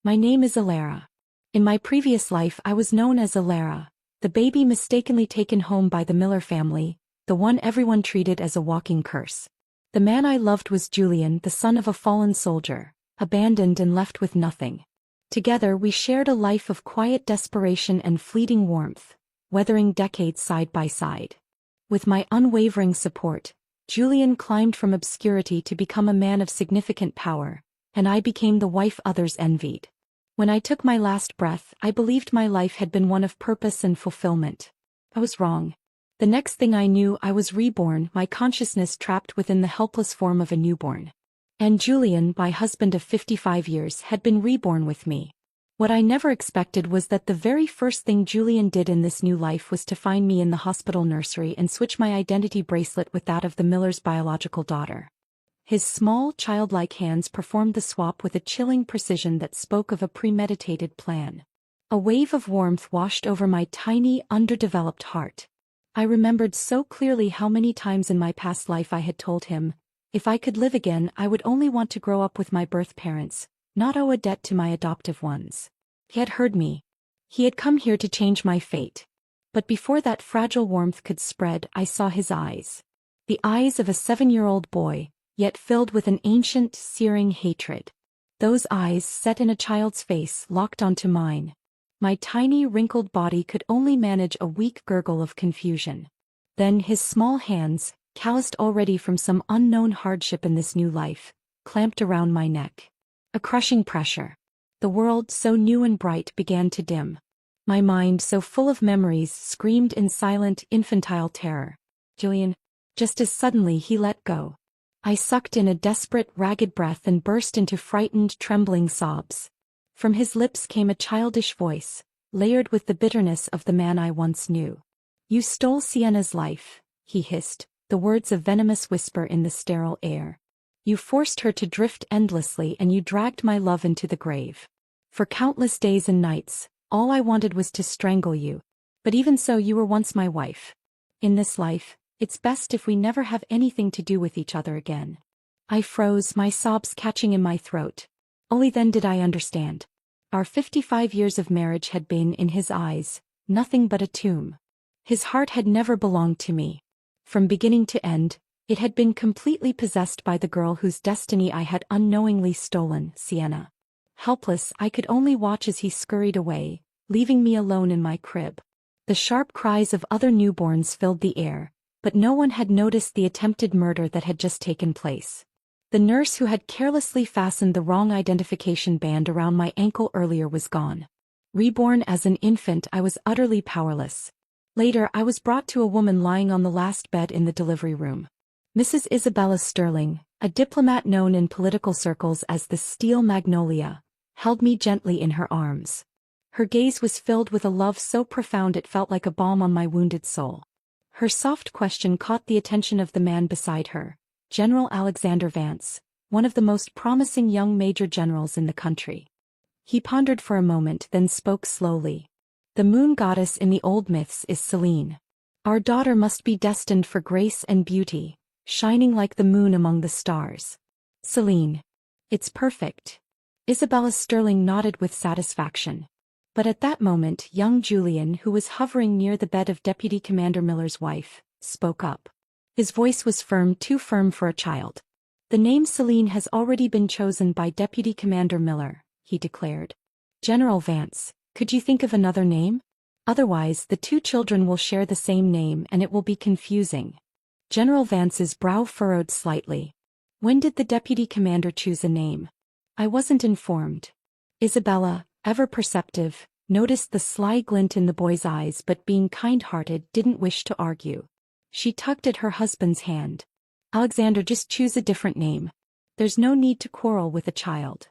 My name is Alara. In my previous life I was known as Alara, the baby mistakenly taken home by the Miller family, the one everyone treated as a walking curse. The man I loved was Julian, the son of a fallen soldier, abandoned and left with nothing. Together we shared a life of quiet desperation and fleeting warmth, weathering decades side by side. With my unwavering support, Julian climbed from obscurity to become a man of significant power, and I became the wife others envied. When I took my last breath, I believed my life had been one of purpose and fulfillment. I was wrong. The next thing I knew, I was reborn, my consciousness trapped within the helpless form of a newborn. And Julian, my husband of 55 years, had been reborn with me. What I never expected was that the very first thing Julian did in this new life was to find me in the hospital nursery and switch my identity bracelet with that of the Miller's biological daughter. His small, childlike hands performed the swap with a chilling precision that spoke of a premeditated plan. A wave of warmth washed over my tiny, underdeveloped heart. I remembered so clearly how many times in my past life I had told him, if I could live again, I would only want to grow up with my birth parents, not owe a debt to my adoptive ones. He had heard me. He had come here to change my fate. But before that fragile warmth could spread, I saw his eyes. The eyes of a 7-year-old boy, yet filled with an ancient, searing hatred. Those eyes, set in a child's face, locked onto mine. My tiny, wrinkled body could only manage a weak gurgle of confusion. Then his small hands, calloused already from some unknown hardship in this new life, clamped around my neck. A crushing pressure. The world, so new and bright, began to dim. My mind, so full of memories, screamed in silent, infantile terror. Julian. Just as suddenly he let go. I sucked in a desperate, ragged breath and burst into frightened, trembling sobs. From his lips came a childish voice, layered with the bitterness of the man I once knew. You stole Sienna's life, he hissed, the words a venomous whisper in the sterile air. You forced her to drift endlessly and you dragged my love into the grave. For countless days and nights, all I wanted was to strangle you. But even so, you were once my wife. In this life, it's best if we never have anything to do with each other again. I froze, my sobs catching in my throat. Only then did I understand. Our 55 years of marriage had been, in his eyes, nothing but a tomb. His heart had never belonged to me. From beginning to end, it had been completely possessed by the girl whose destiny I had unknowingly stolen, Sienna. Helpless, I could only watch as he scurried away, leaving me alone in my crib. The sharp cries of other newborns filled the air, but no one had noticed the attempted murder that had just taken place. The nurse who had carelessly fastened the wrong identification band around my ankle earlier was gone. Reborn as an infant, I was utterly powerless. Later, I was brought to a woman lying on the last bed in the delivery room. Mrs. Isabella Sterling, a diplomat known in political circles as the Steel Magnolia, held me gently in her arms. Her gaze was filled with a love so profound it felt like a balm on my wounded soul. Her soft question caught the attention of the man beside her, General Alexander Vance, one of the most promising young major generals in the country. He pondered for a moment, then spoke slowly. The moon goddess in the old myths is Selene. Our daughter must be destined for grace and beauty, shining like the moon among the stars. Selene. It's perfect. Isabella Sterling nodded with satisfaction. But at that moment, young Julian, who was hovering near the bed of Deputy Commander Miller's wife, spoke up. His voice was firm, too firm for a child. The name Selene has already been chosen by Deputy Commander Miller, he declared. General Vance, could you think of another name? Otherwise, the two children will share the same name and it will be confusing. General Vance's brow furrowed slightly. When did the Deputy Commander choose a name? I wasn't informed. Isabella, ever perceptive, noticed the sly glint in the boy's eyes but being kind-hearted didn't wish to argue. She tugged at her husband's hand. Alexander, just choose a different name. There's no need to quarrel with a child.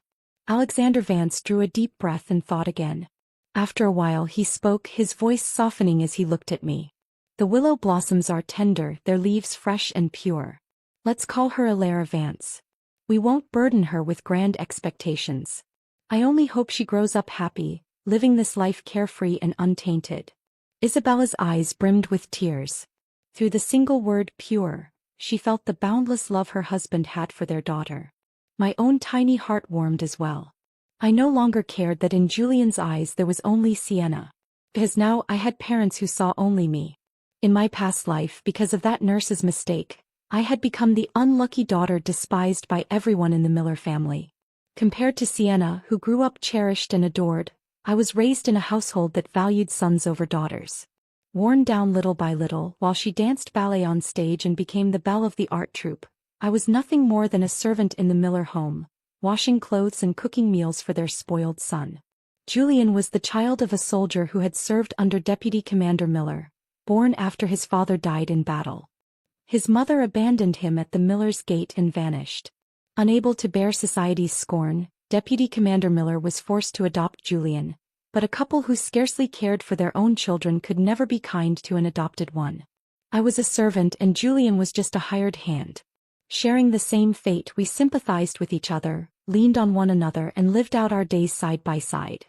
Alexander Vance drew a deep breath and thought again. After a while he spoke, his voice softening as he looked at me. The willow blossoms are tender, their leaves fresh and pure. Let's call her Alara Vance. We won't burden her with grand expectations. I only hope she grows up happy, living this life carefree and untainted. Isabella's eyes brimmed with tears. Through the single word pure, she felt the boundless love her husband had for their daughter. My own tiny heart warmed as well. I no longer cared that in Julian's eyes there was only Sienna. Because now I had parents who saw only me. In my past life, because of that nurse's mistake, I had become the unlucky daughter despised by everyone in the Miller family. Compared to Sienna, who grew up cherished and adored, I was raised in a household that valued sons over daughters. Worn down little by little, while she danced ballet on stage and became the belle of the art troupe, I was nothing more than a servant in the Miller home, washing clothes and cooking meals for their spoiled son. Julian was the child of a soldier who had served under Deputy Commander Miller, born after his father died in battle. His mother abandoned him at the Miller's gate and vanished. Unable to bear society's scorn, Deputy Commander Miller was forced to adopt Julian, but a couple who scarcely cared for their own children could never be kind to an adopted one. I was a servant and Julian was just a hired hand. Sharing the same fate, we sympathized with each other, leaned on one another and lived out our days side by side.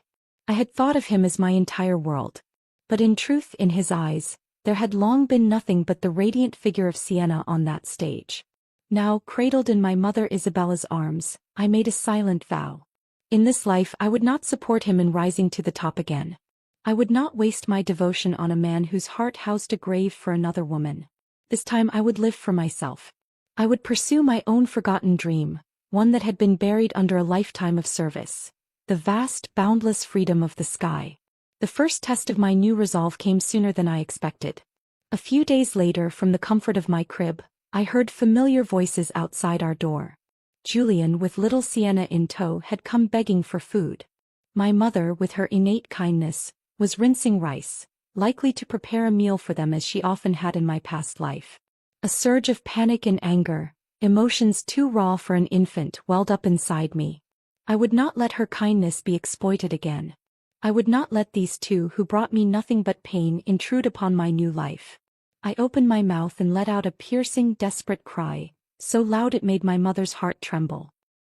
I had thought of him as my entire world. But in truth, in his eyes, there had long been nothing but the radiant figure of Sienna on that stage. Now, cradled in my mother Isabella's arms, I made a silent vow. In this life I would not support him in rising to the top again. I would not waste my devotion on a man whose heart housed a grave for another woman. This time I would live for myself. I would pursue my own forgotten dream, one that had been buried under a lifetime of service. The vast, boundless freedom of the sky. The first test of my new resolve came sooner than I expected. A few days later, from the comfort of my crib, I heard familiar voices outside our door. Julian, with little Sienna in tow, had come begging for food. My mother, with her innate kindness, was rinsing rice, likely to prepare a meal for them as she often had in my past life. A surge of panic and anger, emotions too raw for an infant, welled up inside me. I would not let her kindness be exploited again. I would not let these two who brought me nothing but pain intrude upon my new life. I opened my mouth and let out a piercing, desperate cry, so loud it made my mother's heart tremble.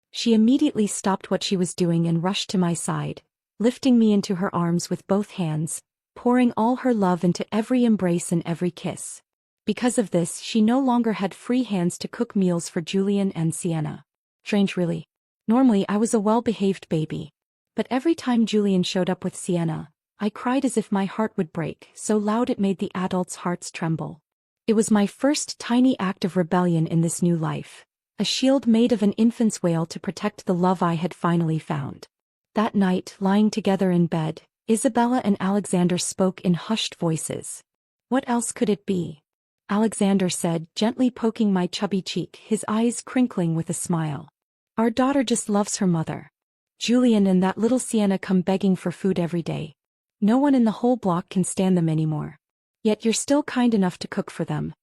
She immediately stopped what she was doing and rushed to my side, lifting me into her arms with both hands, pouring all her love into every embrace and every kiss. Because of this, she no longer had free hands to cook meals for Julian and Sienna. Strange, really. Normally I was a well-behaved baby. But every time Julian showed up with Sienna, I cried as if my heart would break, so loud it made the adults' hearts tremble. It was my first tiny act of rebellion in this new life, a shield made of an infant's wail to protect the love I had finally found. That night, lying together in bed, Isabella and Alexander spoke in hushed voices. What else could it be? Alexander said, gently poking my chubby cheek, his eyes crinkling with a smile. Our daughter just loves her mother. Julian and that little Sienna come begging for food every day. No one in the whole block can stand them anymore. Yet you're still kind enough to cook for them.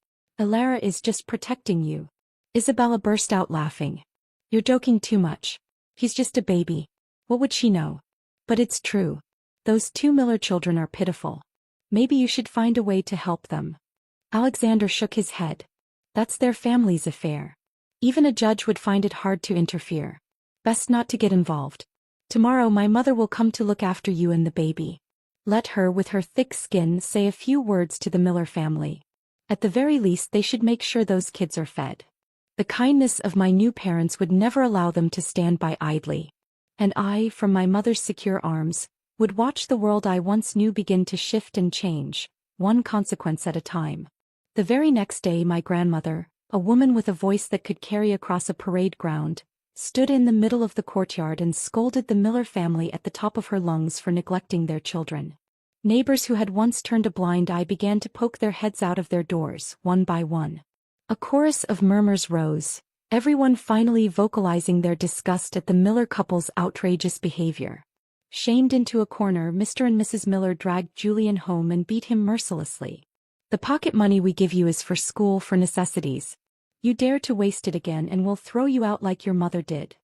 Alara is just protecting you. Isabella burst out laughing. You're joking too much. He's just a baby. What would she know? But it's true. Those two Miller children are pitiful. Maybe you should find a way to help them. Alexander shook his head. That's their family's affair. Even a judge would find it hard to interfere. Best not to get involved. Tomorrow my mother will come to look after you and the baby. Let her, with her thick skin, say a few words to the Miller family. At the very least they should make sure those kids are fed. The kindness of my new parents would never allow them to stand by idly. And I, from my mother's secure arms, would watch the world I once knew begin to shift and change, one consequence at a time. The very next day my grandmother, a woman with a voice that could carry across a parade ground, stood in the middle of the courtyard and scolded the Miller family at the top of her lungs for neglecting their children. Neighbors who had once turned a blind eye began to poke their heads out of their doors, one by one. A chorus of murmurs rose, everyone finally vocalizing their disgust at the Miller couple's outrageous behavior. Shamed into a corner, Mr. and Mrs. Miller dragged Julian home and beat him mercilessly. The pocket money we give you is for school, for necessities. You dare to waste it again and we'll throw you out like your mother did.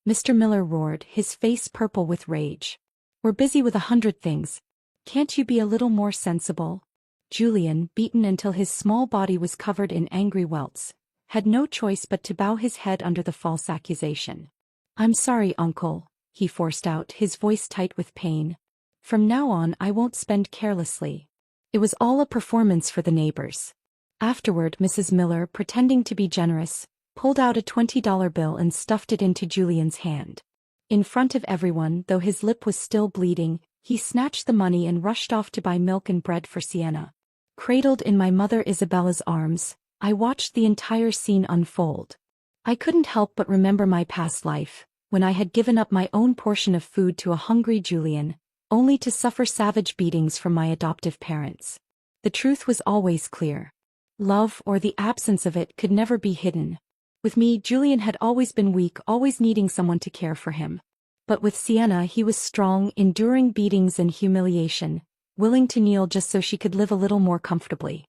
Mr. Miller roared, his face purple with rage. We're busy with 100 things. Can't you be a little more sensible? Julian, beaten until his small body was covered in angry welts, had no choice but to bow his head under the false accusation. I'm sorry, uncle, he forced out, his voice tight with pain. From now on I won't spend carelessly. It was all a performance for the neighbors. Afterward, Mrs. Miller, pretending to be generous, pulled out a $20 bill and stuffed it into Julian's hand. In front of everyone, though his lip was still bleeding, he snatched the money and rushed off to buy milk and bread for Sienna. Cradled in my mother Isabella's arms, I watched the entire scene unfold. I couldn't help but remember my past life, when I had given up my own portion of food to a hungry Julian, only to suffer savage beatings from my adoptive parents. The truth was always clear. Love, or the absence of it, could never be hidden. With me, Julian had always been weak, always needing someone to care for him. But with Sienna, he was strong, enduring beatings and humiliation, willing to kneel just so she could live a little more comfortably.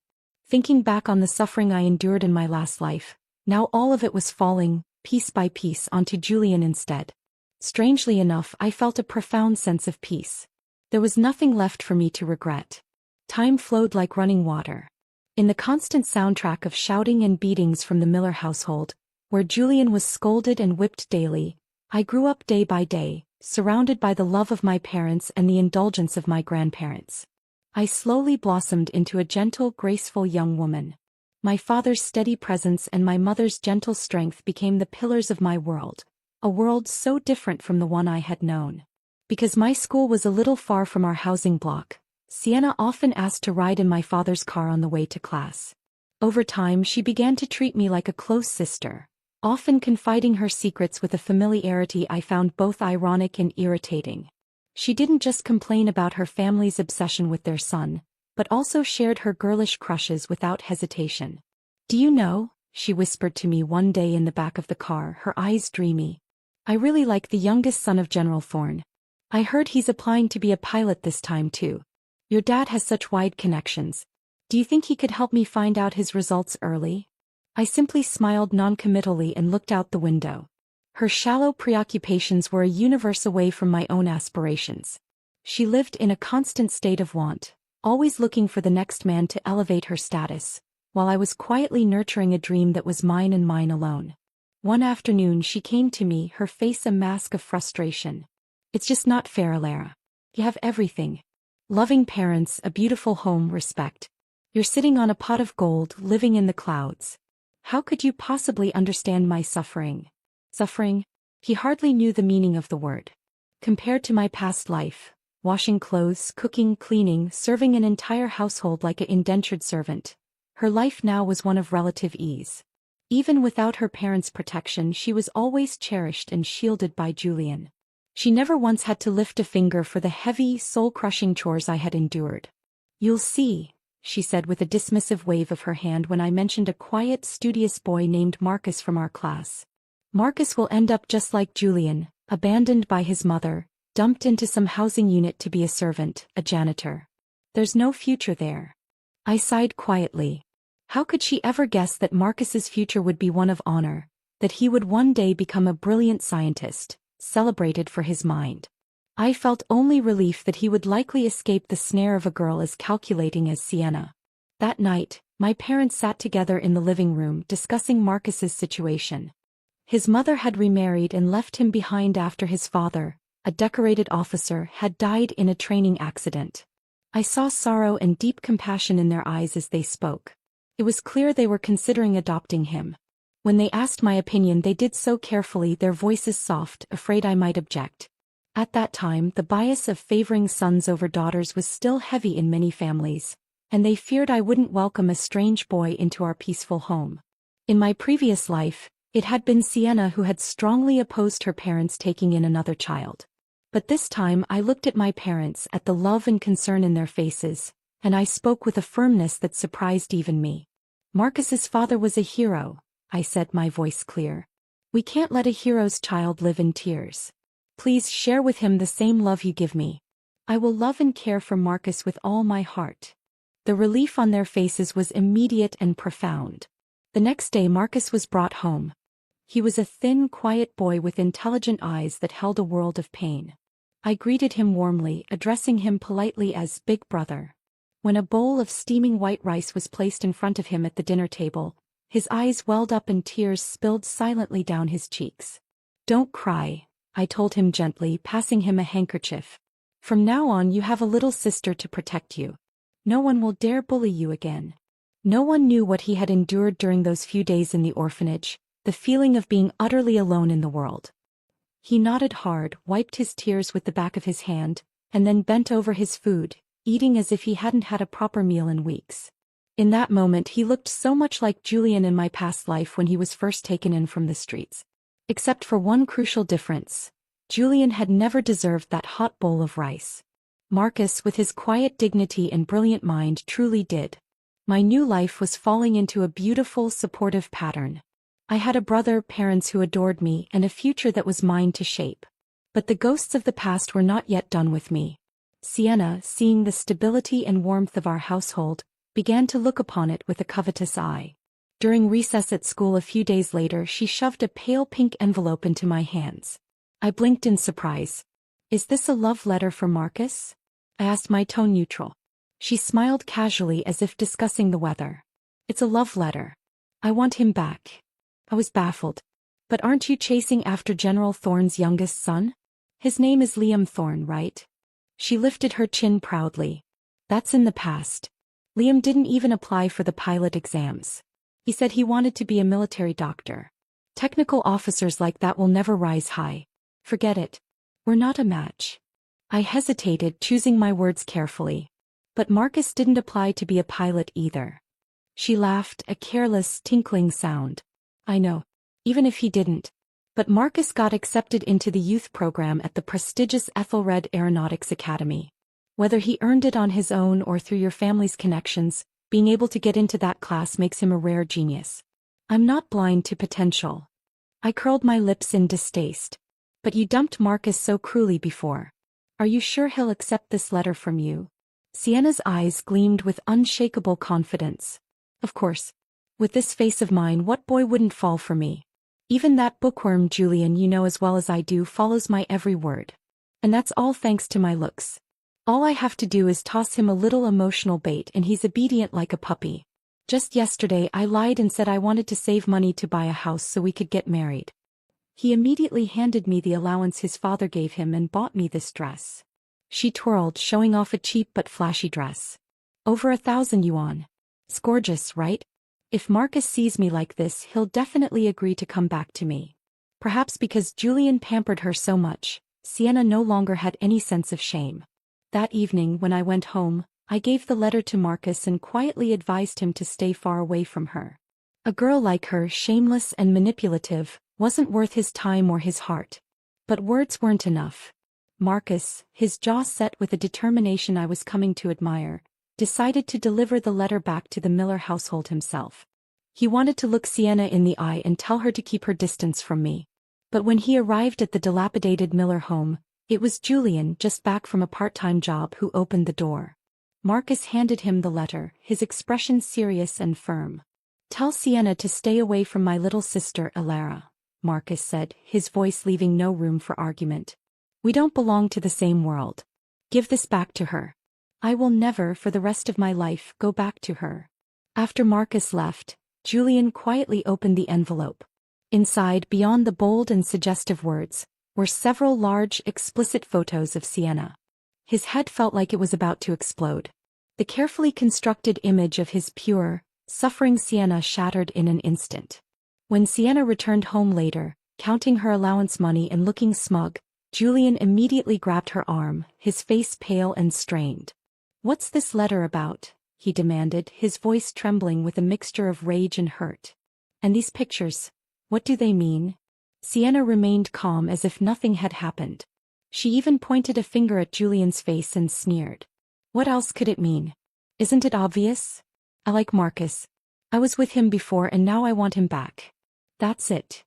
Thinking back on the suffering I endured in my last life, now all of it was falling, piece by piece, onto Julian instead. Strangely enough, I felt a profound sense of peace. There was nothing left for me to regret. Time flowed like running water. In the constant soundtrack of shouting and beatings from the Miller household, where Julian was scolded and whipped daily, I grew up day by day, surrounded by the love of my parents and the indulgence of my grandparents. I slowly blossomed into a gentle, graceful young woman. My father's steady presence and my mother's gentle strength became the pillars of my world, a world so different from the one I had known. Because my school was a little far from our housing block, Sienna often asked to ride in my father's car on the way to class. Over time, she began to treat me like a close sister, often confiding her secrets with a familiarity I found both ironic and irritating. She didn't just complain about her family's obsession with their son, but also shared her girlish crushes without hesitation. "Do you know," she whispered to me one day in the back of the car, her eyes dreamy, "I really like the youngest son of General Thorne. I heard he's applying to be a pilot this time too. Your dad has such wide connections. Do you think he could help me find out his results early?" I simply smiled noncommittally and looked out the window. Her shallow preoccupations were a universe away from my own aspirations. She lived in a constant state of want, always looking for the next man to elevate her status, while I was quietly nurturing a dream that was mine and mine alone. One afternoon she came to me, her face a mask of frustration. "It's just not fair, Alara. You have everything. Loving parents, a beautiful home, respect. You're sitting on a pot of gold, living in the clouds. How could you possibly understand my suffering?" Suffering? He hardly knew the meaning of the word. Compared to my past life, washing clothes, cooking, cleaning, serving an entire household like an indentured servant, her life now was one of relative ease. Even without her parents' protection, she was always cherished and shielded by Julian. She never once had to lift a finger for the heavy, soul-crushing chores I had endured. "You'll see," she said with a dismissive wave of her hand when I mentioned a quiet, studious boy named Marcus from our class. "Marcus will end up just like Julian, abandoned by his mother, dumped into some housing unit to be a servant, a janitor. There's no future there." I sighed quietly. How could she ever guess that Marcus's future would be one of honor, that he would one day become a brilliant scientist, celebrated for his mind? I felt only relief that he would likely escape the snare of a girl as calculating as Sienna. That night, my parents sat together in the living room discussing Marcus's situation. His mother had remarried and left him behind after his father, a decorated officer, had died in a training accident. I saw sorrow and deep compassion in their eyes as they spoke. It was clear they were considering adopting him. When they asked my opinion, they did so carefully, their voices soft, afraid I might object. At that time, the bias of favoring sons over daughters was still heavy in many families, and they feared I wouldn't welcome a strange boy into our peaceful home. In my previous life, it had been Sienna who had strongly opposed her parents taking in another child. But this time I looked at my parents, at the love and concern in their faces, and I spoke with a firmness that surprised even me. "Marcus's father was a hero," I said, my voice clear. "We can't let a hero's child live in tears. Please share with him the same love you give me. I will love and care for Marcus with all my heart." The relief on their faces was immediate and profound. The next day Marcus was brought home. He was a thin, quiet boy with intelligent eyes that held a world of pain. I greeted him warmly, addressing him politely as "Big Brother." When a bowl of steaming white rice was placed in front of him at the dinner table, his eyes welled up and tears spilled silently down his cheeks. "Don't cry," I told him gently, passing him a handkerchief. "From now on you have a little sister to protect you. No one will dare bully you again." No one knew what he had endured during those few days in the orphanage, the feeling of being utterly alone in the world. He nodded hard, wiped his tears with the back of his hand, and then bent over his food, eating as if he hadn't had a proper meal in weeks. In that moment he looked so much like Julian in my past life when he was first taken in from the streets. Except for one crucial difference. Julian had never deserved that hot bowl of rice. Marcus, with his quiet dignity and brilliant mind, truly did. My new life was falling into a beautiful, supportive pattern. I had a brother, parents who adored me, and a future that was mine to shape. But the ghosts of the past were not yet done with me. Sienna, seeing the stability and warmth of our household, began to look upon it with a covetous eye. During recess at school a few days later, she shoved a pale pink envelope into my hands. I blinked in surprise. "Is this a love letter for Marcus?" I asked, my tone neutral. She smiled casually as if discussing the weather. "It's a love letter. I want him back." I was baffled. "But aren't you chasing after General Thorne's youngest son? His name is Liam Thorne, right?" She lifted her chin proudly. "That's in the past. Liam didn't even apply for the pilot exams. He said he wanted to be a military doctor. Technical officers like that will never rise high. Forget it. We're not a match." I hesitated, choosing my words carefully. "But Marcus didn't apply to be a pilot either." She laughed, a careless, tinkling sound. "I know. Even if he didn't. But Marcus got accepted into the youth program at the prestigious Ethelred Aeronautics Academy. Whether he earned it on his own or through your family's connections, being able to get into that class makes him a rare genius. I'm not blind to potential." I curled my lips in distaste. "But you dumped Marcus so cruelly before. Are you sure he'll accept this letter from you?" Sienna's eyes gleamed with unshakable confidence. "Of course. With this face of mine, what boy wouldn't fall for me? Even that bookworm Julian you know as well as I do follows my every word. And that's all thanks to my looks. All I have to do is toss him a little emotional bait and he's obedient like a puppy. Just yesterday I lied and said I wanted to save money to buy a house so we could get married. He immediately handed me the allowance his father gave him and bought me this dress." She twirled, showing off a cheap but flashy dress. "Over 1,000 yuan. It's gorgeous, right? If Marcus sees me like this, he'll definitely agree to come back to me." Perhaps because Julian pampered her so much, Sienna no longer had any sense of shame. That evening, when I went home, I gave the letter to Marcus and quietly advised him to stay far away from her. A girl like her, shameless and manipulative, wasn't worth his time or his heart. But words weren't enough. Marcus, his jaw set with a determination I was coming to admire, decided to deliver the letter back to the Miller household himself. He wanted to look Sienna in the eye and tell her to keep her distance from me. But when he arrived at the dilapidated Miller home, it was Julian, just back from a part-time job, who opened the door. Marcus handed him the letter, his expression serious and firm. "Tell Sienna to stay away from my little sister, Alara," Marcus said, his voice leaving no room for argument. "We don't belong to the same world. Give this back to her. I will never, for the rest of my life, go back to her." After Marcus left, Julian quietly opened the envelope. Inside, beyond the bold and suggestive words, were several large, explicit photos of Sienna. His head felt like it was about to explode. The carefully constructed image of his pure, suffering Sienna shattered in an instant. When Sienna returned home later, counting her allowance money and looking smug, Julian immediately grabbed her arm, his face pale and strained. "What's this letter about?" he demanded, his voice trembling with a mixture of rage and hurt. "And these pictures, what do they mean?" Sienna remained calm as if nothing had happened. She even pointed a finger at Julian's face and sneered. "What else could it mean? Isn't it obvious? I like Marcus. I was with him before and now I want him back. That's it."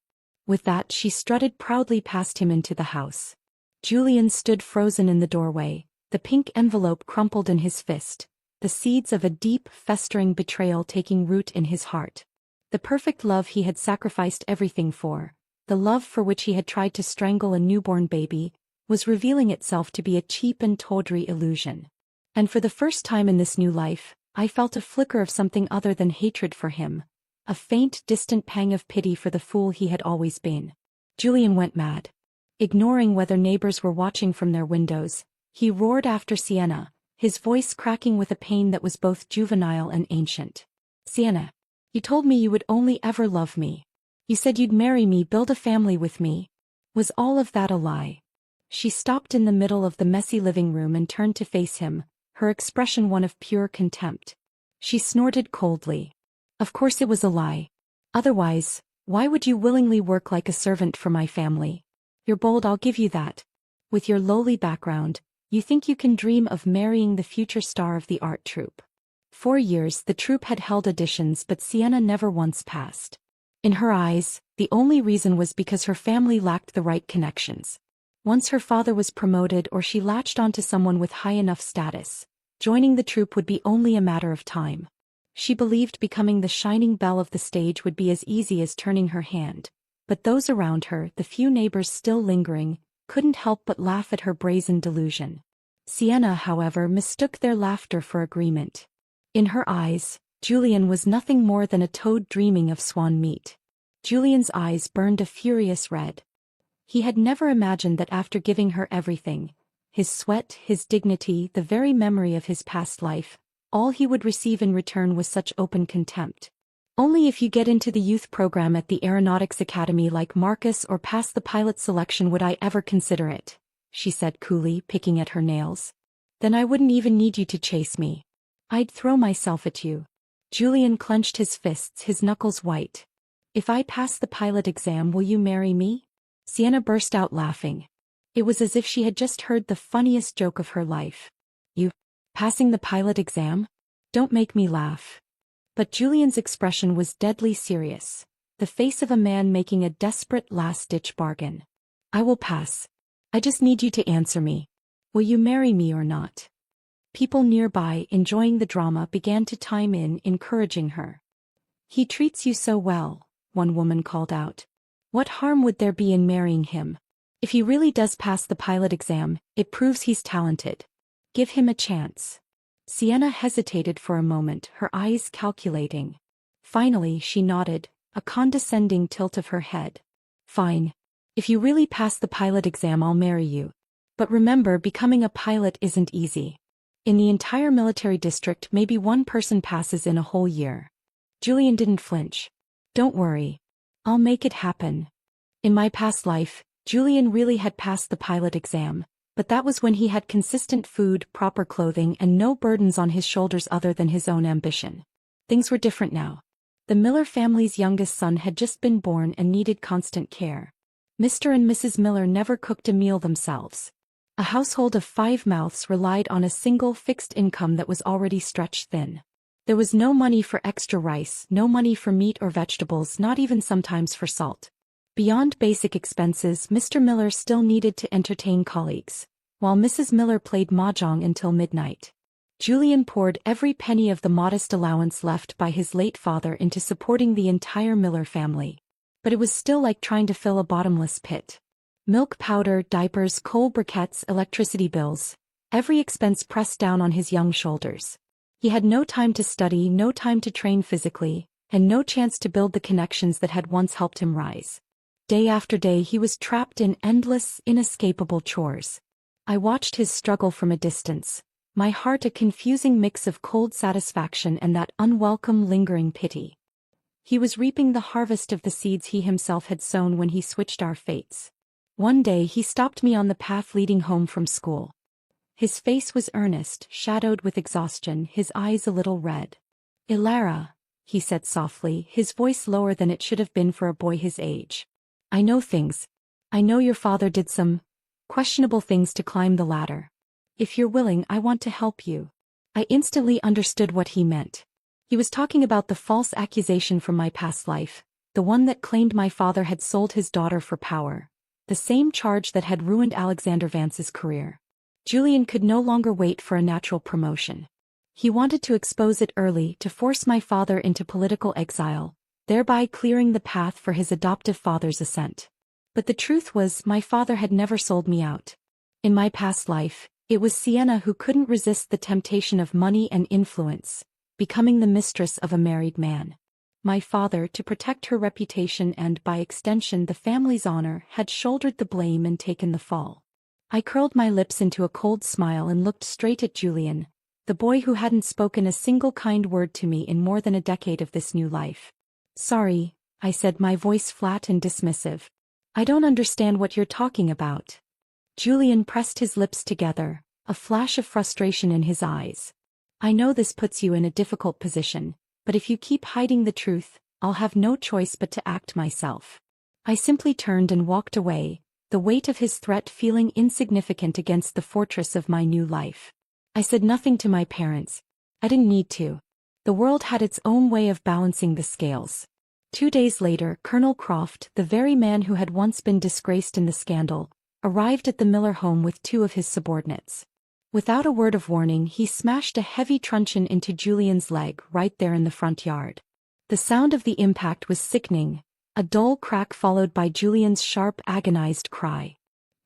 With that, she strutted proudly past him into the house. Julian stood frozen in the doorway, the pink envelope crumpled in his fist, the seeds of a deep, festering betrayal taking root in his heart. The perfect love he had sacrificed everything for, the love for which he had tried to strangle a newborn baby, was revealing itself to be a cheap and tawdry illusion. And for the first time in this new life, I felt a flicker of something other than hatred for him, a faint, distant pang of pity for the fool he had always been. Julian went mad. Ignoring whether neighbors were watching from their windows, he roared after Sienna, his voice cracking with a pain that was both juvenile and ancient. "Sienna, you told me you would only ever love me. You said you'd marry me, build a family with me. Was all of that a lie? She stopped in the middle of the messy living room and turned to face him, her expression one of pure contempt. She snorted coldly. Of course it was a lie. Otherwise, why would you willingly work like a servant for my family? You're bold, I'll give you that. With your lowly background, you think you can dream of marrying the future star of the art troupe. 4 years the troupe had held auditions, but Sienna never once passed. In her eyes, the only reason was because her family lacked the right connections. Once her father was promoted or she latched onto someone with high enough status, joining the troupe would be only a matter of time. She believed becoming the shining belle of the stage would be as easy as turning her hand, but those around her, the few neighbors still lingering, couldn't help but laugh at her brazen delusion. Sienna, however, mistook their laughter for agreement. In her eyes, Julian was nothing more than a toad dreaming of swan meat. Julian's eyes burned a furious red. He had never imagined that after giving her everything, his sweat, his dignity, the very memory of his past life, all he would receive in return was such open contempt. Only if you get into the youth program at the Aeronautics Academy like Marcus or pass the pilot selection would I ever consider it, she said coolly, picking at her nails. Then I wouldn't even need you to chase me. I'd throw myself at you. Julian clenched his fists, his knuckles white. If I pass the pilot exam, will you marry me? Sienna burst out laughing. It was as if she had just heard the funniest joke of her life. You, passing the pilot exam? Don't make me laugh. But Julian's expression was deadly serious, the face of a man making a desperate last-ditch bargain. I will pass. I just need you to answer me. Will you marry me or not? People nearby, enjoying the drama, began to chime in, encouraging her. He treats you so well, one woman called out. What harm would there be in marrying him? If he really does pass the pilot exam, it proves he's talented. Give him a chance. Sienna hesitated for a moment, her eyes calculating. Finally she nodded, a condescending tilt of her head. Fine. If you really pass the pilot exam, I'll marry you. But remember, becoming a pilot isn't easy. In the entire military district, maybe one person passes in a whole year. Julian didn't flinch. Don't worry. I'll make it happen. In my past life, Julian really had passed the pilot exam, but that was when he had consistent food, proper clothing, and no burdens on his shoulders other than his own ambition. Things were different now. The Miller family's youngest son had just been born and needed constant care. Mr. and Mrs. Miller never cooked a meal themselves. A household of 5 mouths relied on a single fixed income that was already stretched thin. There was no money for extra rice, no money for meat or vegetables, not even sometimes for salt. Beyond basic expenses, Mr. Miller still needed to entertain colleagues, while Mrs. Miller played mahjong until midnight. Julian poured every penny of the modest allowance left by his late father into supporting the entire Miller family. But it was still like trying to fill a bottomless pit. Milk powder, diapers, coal briquettes, electricity bills, every expense pressed down on his young shoulders. He had no time to study, no time to train physically, and no chance to build the connections that had once helped him rise. Day after day he was trapped in endless, inescapable chores. I watched his struggle from a distance, my heart a confusing mix of cold satisfaction and that unwelcome lingering pity. He was reaping the harvest of the seeds he himself had sown when he switched our fates. One day he stopped me on the path leading home from school. His face was earnest, shadowed with exhaustion, his eyes a little red. "Ilara," he said softly, his voice lower than it should have been for a boy his age. "I know things. I know your father did some questionable things to climb the ladder. If you're willing, I want to help you." I instantly understood what he meant. He was talking about the false accusation from my past life, the one that claimed my father had sold his daughter for power, the same charge that had ruined Alexander Vance's career. Julian could no longer wait for a natural promotion. He wanted to expose it early, to force my father into political exile, thereby clearing the path for his adoptive father's ascent. But the truth was, my father had never sold me out. In my past life, it was Sienna who couldn't resist the temptation of money and influence, becoming the mistress of a married man. My father, to protect her reputation and, by extension, the family's honor, had shouldered the blame and taken the fall. I curled my lips into a cold smile and looked straight at Julian, the boy who hadn't spoken a single kind word to me in more than a decade of this new life. "Sorry," I said, my voice flat and dismissive. I don't understand what you're talking about. Julian pressed his lips together, a flash of frustration in his eyes. I know this puts you in a difficult position, but if you keep hiding the truth, I'll have no choice but to act myself. I simply turned and walked away, the weight of his threat feeling insignificant against the fortress of my new life. I said nothing to my parents. I didn't need to. The world had its own way of balancing the scales. 2 days later, Colonel Croft, the very man who had once been disgraced in the scandal, arrived at the Miller home with 2 of his subordinates. Without a word of warning, he smashed a heavy truncheon into Julian's leg right there in the front yard. The sound of the impact was sickening, a dull crack followed by Julian's sharp, agonized cry.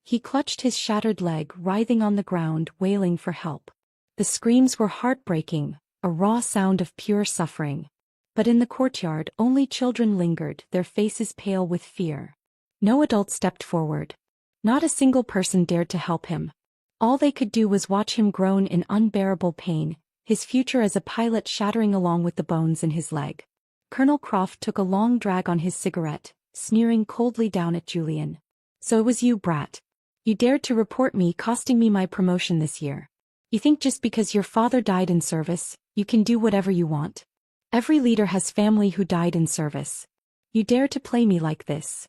He clutched his shattered leg, writhing on the ground, wailing for help. The screams were heartbreaking, a raw sound of pure suffering. But in the courtyard, only children lingered, their faces pale with fear. No adult stepped forward. Not a single person dared to help him. All they could do was watch him groan in unbearable pain, his future as a pilot shattering along with the bones in his leg. Colonel Croft took a long drag on his cigarette, sneering coldly down at Julian. So it was you, brat. You dared to report me, costing me my promotion this year. You think just because your father died in service, you can do whatever you want? Every leader has family who died in service. You dare to play me like this?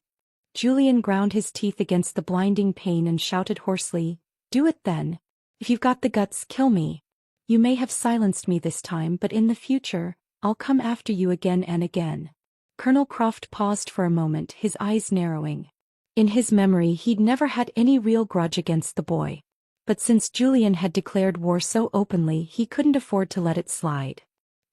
Julian ground his teeth against the blinding pain and shouted hoarsely, "Do it then. If you've got the guts, kill me. You may have silenced me this time, but in the future, I'll come after you again and again." Colonel Croft paused for a moment, his eyes narrowing. In his memory, he'd never had any real grudge against the boy. But since Julian had declared war so openly, he couldn't afford to let it slide.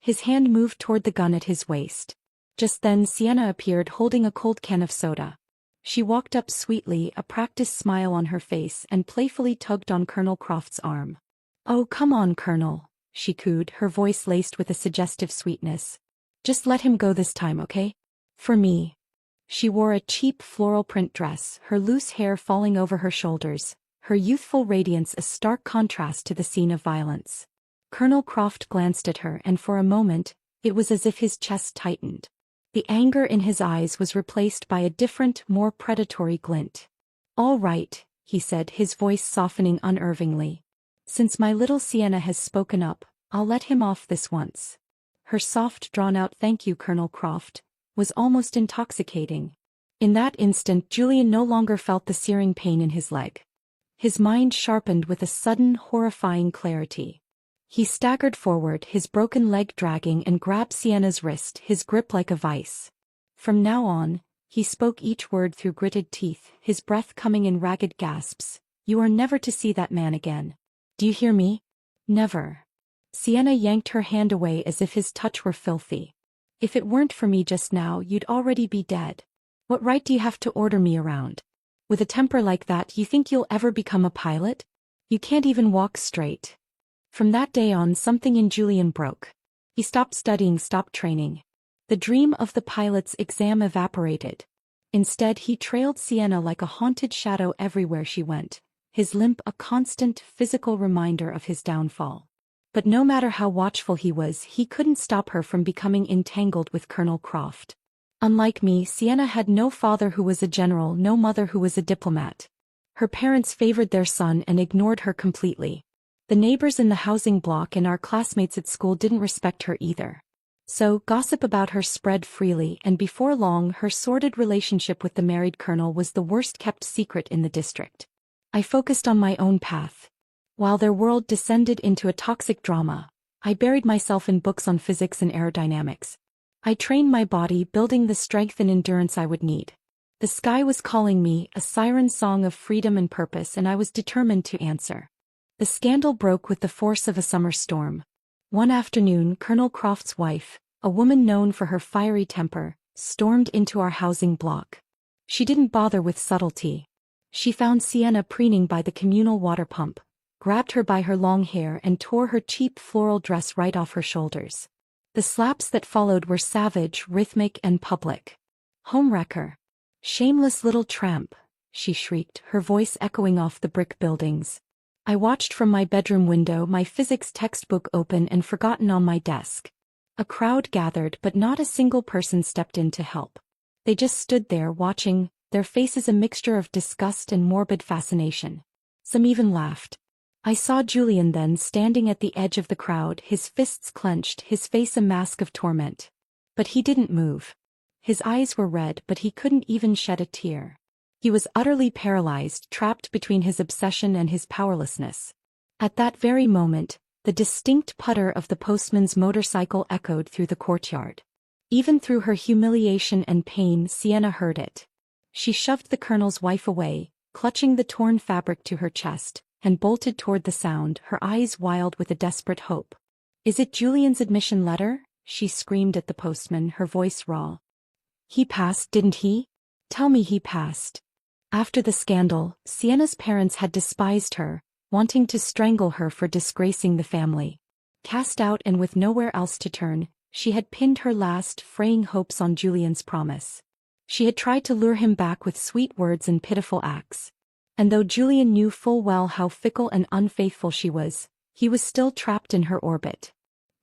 His hand moved toward the gun at his waist. Just then Sienna appeared holding a cold can of soda. She walked up sweetly, a practiced smile on her face, and playfully tugged on Colonel Croft's arm. "Oh, come on, Colonel," she cooed, her voice laced with a suggestive sweetness. "Just let him go this time, okay? For me." She wore a cheap floral print dress, her loose hair falling over her shoulders, her youthful radiance a stark contrast to the scene of violence. Colonel Croft glanced at her, and for a moment, it was as if his chest tightened. The anger in his eyes was replaced by a different, more predatory glint. "All right," he said, his voice softening unervingly. "Since my little Sienna has spoken up, I'll let him off this once." Her soft, drawn-out "Thank you, Colonel Croft," was almost intoxicating. In that instant, Julian no longer felt the searing pain in his leg. His mind sharpened with a sudden, horrifying clarity. He staggered forward, his broken leg dragging, and grabbed Sienna's wrist, his grip like a vice. From now on, he spoke each word through gritted teeth, his breath coming in ragged gasps. "You are never to see that man again. Do you hear me? Never." Sienna yanked her hand away as if his touch were filthy. "If it weren't for me just now, you'd already be dead. What right do you have to order me around? With a temper like that, you think you'll ever become a pilot? You can't even walk straight." From that day on, something in Julian broke. He stopped studying, stopped training. The dream of the pilot's exam evaporated. Instead, he trailed Sienna like a haunted shadow everywhere she went, his limp a constant physical reminder of his downfall. But no matter how watchful he was, he couldn't stop her from becoming entangled with Colonel Croft. Unlike me, Sienna had no father who was a general, no mother who was a diplomat. Her parents favored their son and ignored her completely. The neighbors in the housing block and our classmates at school didn't respect her either. So, gossip about her spread freely, and before long her sordid relationship with the married colonel was the worst-kept secret in the district. I focused on my own path. While their world descended into a toxic drama, I buried myself in books on physics and aerodynamics. I trained my body, building the strength and endurance I would need. The sky was calling me, a siren song of freedom and purpose, and I was determined to answer. The scandal broke with the force of a summer storm. One afternoon, Colonel Croft's wife, a woman known for her fiery temper, stormed into our housing block. She didn't bother with subtlety. She found Sienna preening by the communal water pump, grabbed her by her long hair and tore her cheap floral dress right off her shoulders. The slaps that followed were savage, rhythmic, and public. "Homewrecker. Shameless little tramp," she shrieked, her voice echoing off the brick buildings. I watched from my bedroom window, my physics textbook open and forgotten on my desk. A crowd gathered, but not a single person stepped in to help. They just stood there watching, their faces a mixture of disgust and morbid fascination. Some even laughed. I saw Julian then standing at the edge of the crowd, his fists clenched, his face a mask of torment. But he didn't move. His eyes were red, but he couldn't even shed a tear. He was utterly paralyzed, trapped between his obsession and his powerlessness. At that very moment, the distinct putter of the postman's motorcycle echoed through the courtyard. Even through her humiliation and pain, Sienna heard it. She shoved the colonel's wife away, clutching the torn fabric to her chest, and bolted toward the sound, her eyes wild with a desperate hope. "Is it Julian's admission letter?" she screamed at the postman, her voice raw. "He passed, didn't he? Tell me he passed." After the scandal, Sienna's parents had despised her, wanting to strangle her for disgracing the family. Cast out and with nowhere else to turn, she had pinned her last fraying hopes on Julian's promise. She had tried to lure him back with sweet words and pitiful acts. And though Julian knew full well how fickle and unfaithful she was, he was still trapped in her orbit.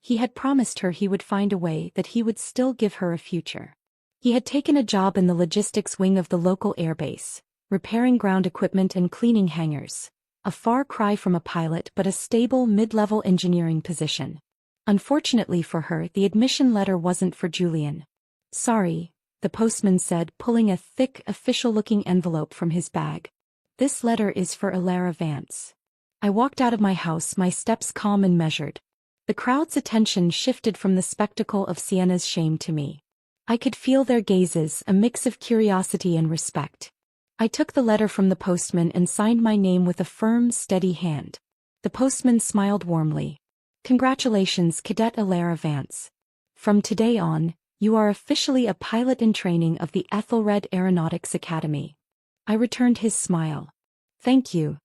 He had promised her he would find a way, that he would still give her a future. He had taken a job in the logistics wing of the local airbase, repairing ground equipment and cleaning hangars. A far cry from a pilot, but a stable mid-level engineering position. Unfortunately for her, the admission letter wasn't for Julian. "Sorry," the postman said, pulling a thick, official-looking envelope from his bag. "This letter is for Alara Vance." I walked out of my house, my steps calm and measured. The crowd's attention shifted from the spectacle of Sienna's shame to me. I could feel their gazes, a mix of curiosity and respect. I took the letter from the postman and signed my name with a firm, steady hand. The postman smiled warmly. "Congratulations, Cadet Alara Vance. From today on, you are officially a pilot in training of the Ethelred Aeronautics Academy." I returned his smile. "Thank you."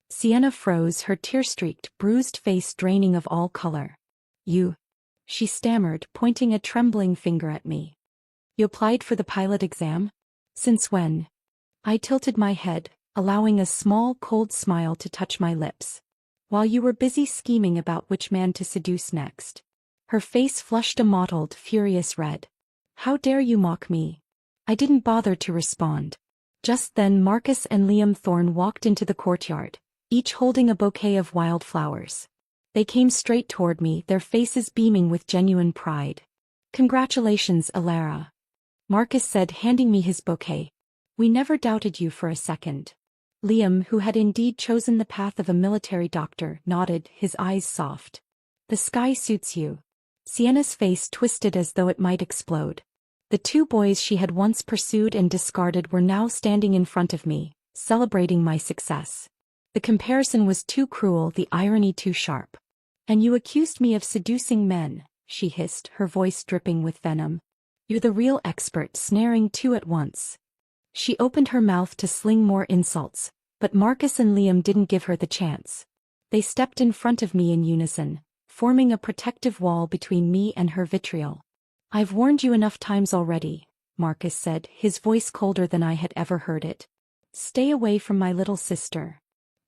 Sienna froze, her tear-streaked, bruised face draining of all color. "You?" she stammered, pointing a trembling finger at me. "You applied for the pilot exam? Since when?" I tilted my head, allowing a small, cold smile to touch my lips. "While you were busy scheming about which man to seduce next." Her face flushed a mottled, furious red. "How dare you mock me?" I didn't bother to respond. Just then Marcus and Liam Thorne walked into the courtyard, each holding a bouquet of wildflowers. They came straight toward me, their faces beaming with genuine pride. "Congratulations, Alara," Marcus said, handing me his bouquet. "We never doubted you for a second." Liam, who had indeed chosen the path of a military doctor, nodded, his eyes soft. "The sky suits you." Sienna's face twisted as though it might explode. The two boys she had once pursued and discarded were now standing in front of me, celebrating my success. The comparison was too cruel, the irony too sharp. "And you accused me of seducing men," she hissed, her voice dripping with venom. "You're the real expert, snaring two at once." She opened her mouth to sling more insults, but Marcus and Liam didn't give her the chance. They stepped in front of me in unison, forming a protective wall between me and her vitriol. "I've warned you enough times already," Marcus said, his voice colder than I had ever heard it. "Stay away from my little sister."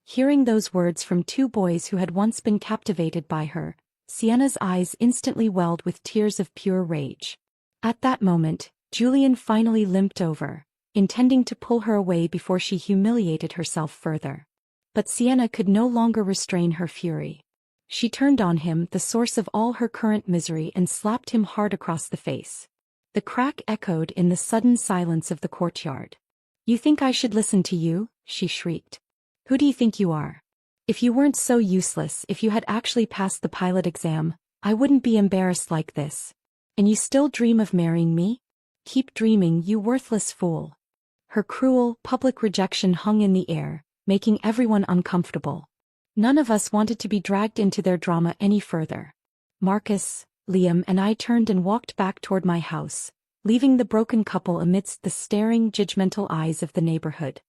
Hearing those words from two boys who had once been captivated by her, Sienna's eyes instantly welled with tears of pure rage. At that moment, Julian finally limped over, intending to pull her away before she humiliated herself further. But Sienna could no longer restrain her fury. She turned on him, the source of all her current misery, and slapped him hard across the face. The crack echoed in the sudden silence of the courtyard. "You think I should listen to you?" she shrieked. "Who do you think you are? If you weren't so useless, if you had actually passed the pilot exam, I wouldn't be embarrassed like this. And you still dream of marrying me? Keep dreaming, you worthless fool." Her cruel, public rejection hung in the air, making everyone uncomfortable. None of us wanted to be dragged into their drama any further. Marcus, Liam, and I turned and walked back toward my house, leaving the broken couple amidst the staring, judgmental eyes of the neighborhood.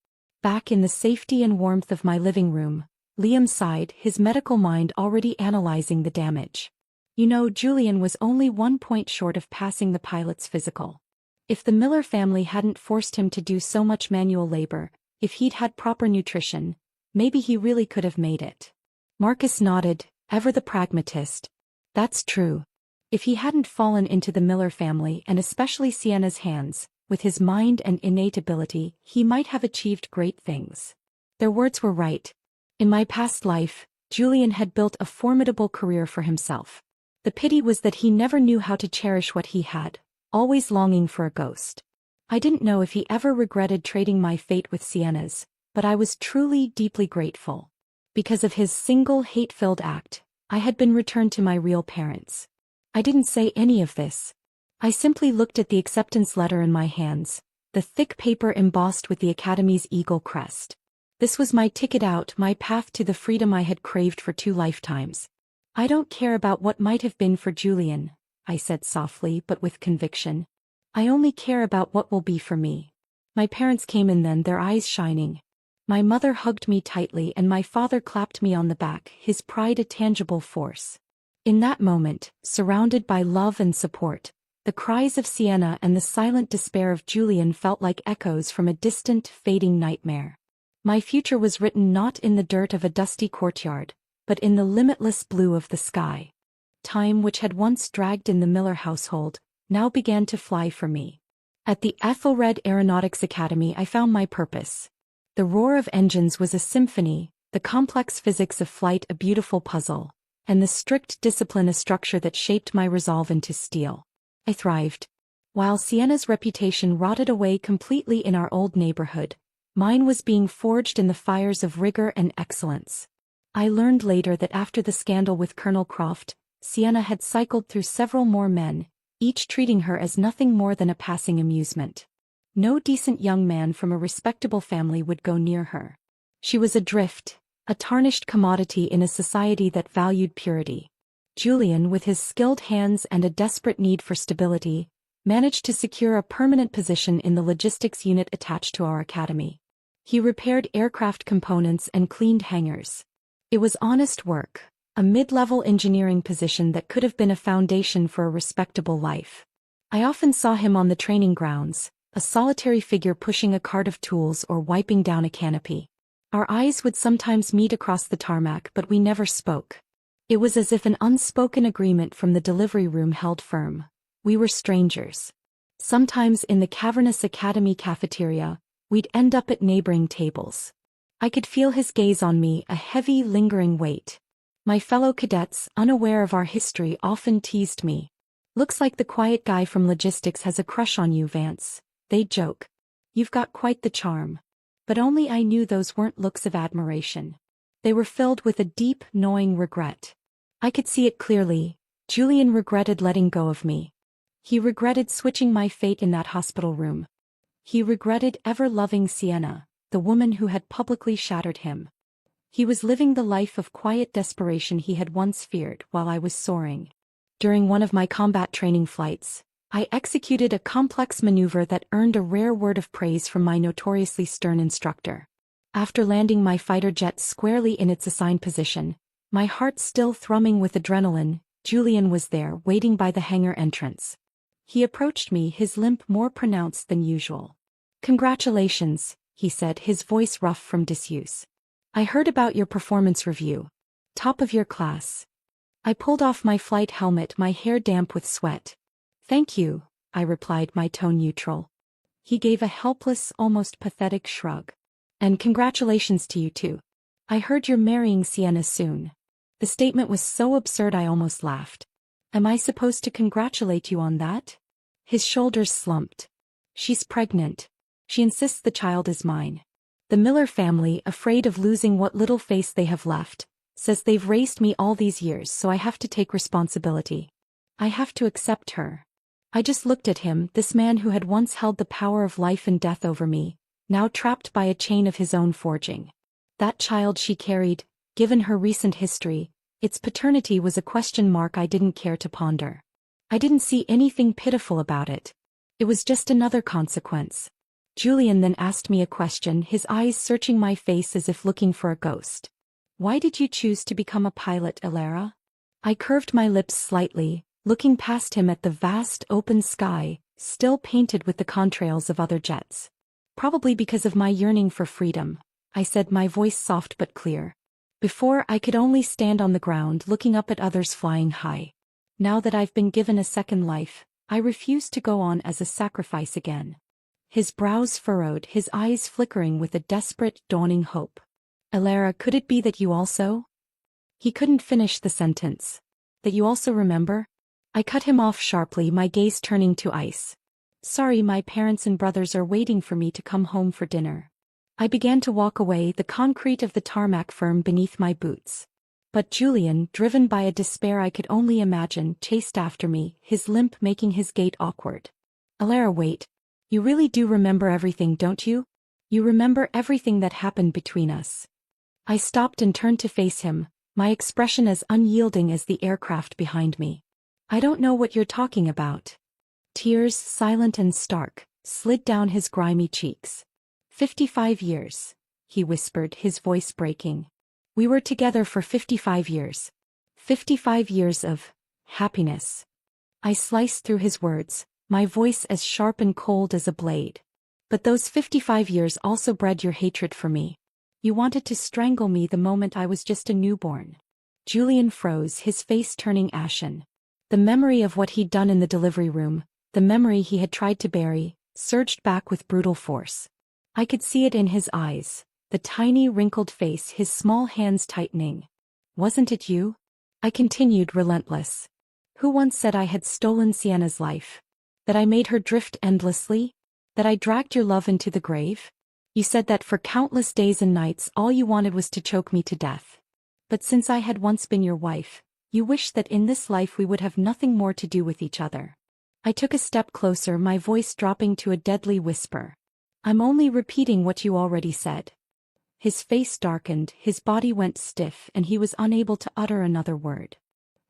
Back in the safety and warmth of my living room, Liam sighed, his medical mind already analyzing the damage. "You know, Julian was only 1 point short of passing the pilot's physical. If the Miller family hadn't forced him to do so much manual labor, if he'd had proper nutrition, maybe he really could have made it." Marcus nodded, ever the pragmatist. "That's true. If he hadn't fallen into the Miller family and especially Sienna's hands, with his mind and innate ability, he might have achieved great things. Their words were right. In my past life, Julian had built a formidable career for himself. The pity was that he never knew how to cherish what he had, always longing for a ghost. I didn't know if he ever regretted trading my fate with Sienna's, but I was truly deeply grateful. Because of his single hate-filled act, I had been returned to my real parents. I didn't say any of this. I simply looked at the acceptance letter in my hands, the thick paper embossed with the Academy's eagle crest. This was my ticket out, my path to the freedom I had craved for 2 lifetimes. I don't care about what might have been for Julian, I said softly but with conviction. I only care about what will be for me. My parents came in then, their eyes shining. My mother hugged me tightly and my father clapped me on the back, his pride a tangible force. In that moment, surrounded by love and support, the cries of Sienna and the silent despair of Julian felt like echoes from a distant, fading nightmare. My future was written not in the dirt of a dusty courtyard, but in the limitless blue of the sky. Time, which had once dragged in the Miller household, now began to fly for me. At the Ethelred Aeronautics Academy I found my purpose. The roar of engines was a symphony, the complex physics of flight a beautiful puzzle, and the strict discipline a structure that shaped my resolve into steel. I thrived. While Sienna's reputation rotted away completely in our old neighborhood, mine was being forged in the fires of rigor and excellence. I learned later that after the scandal with Colonel Croft, Sienna had cycled through several more men, each treating her as nothing more than a passing amusement. No decent young man from a respectable family would go near her. She was adrift, a tarnished commodity in a society that valued purity. Julian, with his skilled hands and a desperate need for stability, managed to secure a permanent position in the logistics unit attached to our academy. He repaired aircraft components and cleaned hangars. It was honest work, a mid-level engineering position that could have been a foundation for a respectable life. I often saw him on the training grounds, a solitary figure pushing a cart of tools or wiping down a canopy. Our eyes would sometimes meet across the tarmac, but we never spoke. It was as if an unspoken agreement from the delivery room held firm. We were strangers. Sometimes in the cavernous academy cafeteria, we'd end up at neighboring tables. I could feel his gaze on me, a heavy, lingering weight. My fellow cadets, unaware of our history, often teased me. "Looks like the quiet guy from logistics has a crush on you, Vance," they'd joke. "You've got quite the charm." But only I knew those weren't looks of admiration. They were filled with a deep, gnawing regret. I could see it clearly. Julian regretted letting go of me. He regretted switching my fate in that hospital room. He regretted ever loving Sienna, the woman who had publicly shattered him. He was living the life of quiet desperation he had once feared while I was soaring. During one of my combat training flights, I executed a complex maneuver that earned a rare word of praise from my notoriously stern instructor. After landing my fighter jet squarely in its assigned position, my heart still thrumming with adrenaline, Julian was there, waiting by the hangar entrance. He approached me, his limp more pronounced than usual. "Congratulations," he said, his voice rough from disuse. "I heard about your performance review. Top of your class." I pulled off my flight helmet, my hair damp with sweat. "Thank you," I replied, my tone neutral. He gave a helpless, almost pathetic shrug. "And congratulations to you too. I heard you're marrying Sienna soon." The statement was so absurd I almost laughed. "Am I supposed to congratulate you on that?" His shoulders slumped. "She's pregnant. She insists the child is mine. The Miller family, afraid of losing what little face they have left, says they've raised me all these years, so I have to take responsibility. I have to accept her." I just looked at him, this man who had once held the power of life and death over me, now trapped by a chain of his own forging. That child she carried, given her recent history, its paternity was a question mark I didn't care to ponder. I didn't see anything pitiful about it. It was just another consequence. Julian then asked me a question, his eyes searching my face as if looking for a ghost. "Why did you choose to become a pilot, Elara?" I curved my lips slightly, looking past him at the vast open sky, still painted with the contrails of other jets. "Probably because of my yearning for freedom," I said, my voice soft but clear. Before, I could only stand on the ground looking up at others flying high. Now that I've been given a second life, I refuse to go on as a sacrifice again. his brows furrowed, his eyes flickering with a desperate, dawning hope. Alara, could it be that you also? He couldn't finish the sentence. That you also remember? I cut him off sharply, my gaze turning to ice. Sorry, my parents and brothers are waiting for me to come home for dinner. I began to walk away, the concrete of the tarmac firm beneath my boots. But Julian, driven by a despair I could only imagine, chased after me, his limp making his gait awkward. Alara, wait. You really do remember everything, don't you? You remember everything that happened between us. I stopped and turned to face him, my expression as unyielding as the aircraft behind me. I don't know what you're talking about. Tears, silent and stark, slid down his grimy cheeks. 55 years, he whispered, his voice breaking. We were together for 55 years. 55 years of happiness. I sliced through his words, my voice as sharp and cold as a blade. But those 55 years also bred your hatred for me. You wanted to strangle me the moment I was just a newborn. Julian froze, his face turning ashen. The memory of what he'd done in the delivery room, the memory he had tried to bury, surged back with brutal force. I could see it in his eyes, the tiny wrinkled face, his small hands tightening. Wasn't it you? I continued, relentless. Who once said I had stolen Sienna's life? That I made her drift endlessly? That I dragged your love into the grave? You said that for countless days and nights all you wanted was to choke me to death. But since I had once been your wife, you wished that in this life we would have nothing more to do with each other. I took a step closer, my voice dropping to a deadly whisper. I'm only repeating what you already said. His face darkened, his body went stiff, and he was unable to utter another word.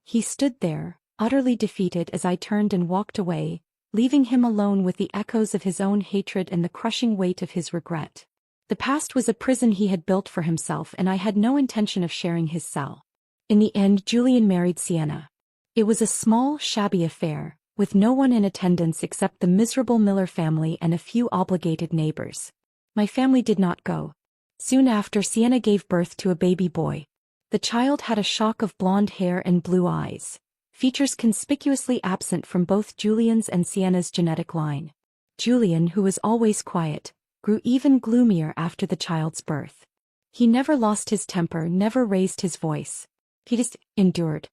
He stood there, utterly defeated, as I turned and walked away, leaving him alone with the echoes of his own hatred and the crushing weight of his regret. The past was a prison he had built for himself, and I had no intention of sharing his cell. In the end, Julian married Sienna. It was a small, shabby affair, with no one in attendance except the miserable Miller family and a few obligated neighbors. My family did not go. Soon after, Sienna gave birth to a baby boy. The child had a shock of blonde hair and blue eyes, features conspicuously absent from both Julian's and Sienna's genetic line. Julian, who was always quiet, grew even gloomier after the child's birth. He never lost his temper, never raised his voice. He just endured.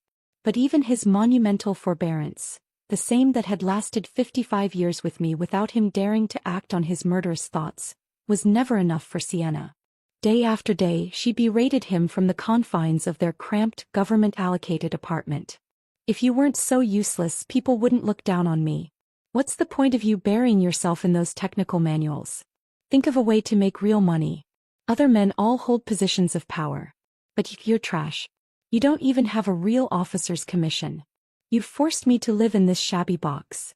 But even his monumental forbearance, the same that had lasted 55 years with me without him daring to act on his murderous thoughts, was never enough for Sienna. Day after day she berated him from the confines of their cramped, government-allocated apartment. If you weren't so useless, people wouldn't look down on me. What's the point of you burying yourself in those technical manuals? Think of a way to make real money. Other men all hold positions of power. But you're trash. You don't even have a real officer's commission. You've forced me to live in this shabby box.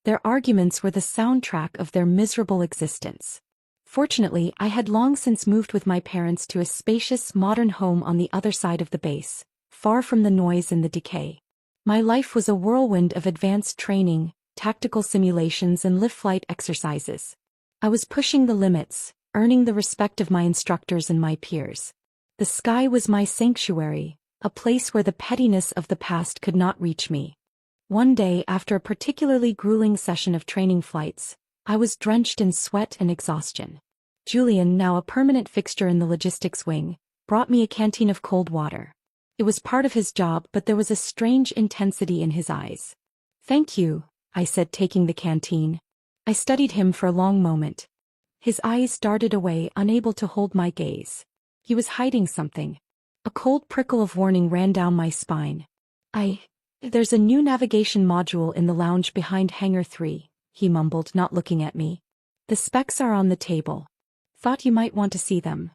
Their arguments were the soundtrack of their miserable existence. Fortunately, I had long since moved with my parents to a spacious, modern home on the other side of the base, far from the noise and the decay. My life was a whirlwind of advanced training, tactical simulations, and lift flight exercises. I was pushing the limits, earning the respect of my instructors and my peers. The sky was my sanctuary, a place where the pettiness of the past could not reach me. One day, after a particularly grueling session of training flights, I was drenched in sweat and exhaustion. Julian, now a permanent fixture in the logistics wing, brought me a canteen of cold water. It was part of his job, but there was a strange intensity in his eyes. Thank you, I said, taking the canteen. I studied him for a long moment. His eyes darted away, unable to hold my gaze. He was hiding something. A cold prickle of warning ran down my spine. There's a new navigation module in the lounge behind Hangar 3, he mumbled, not looking at me. The specs are on the table. Thought you might want to see them.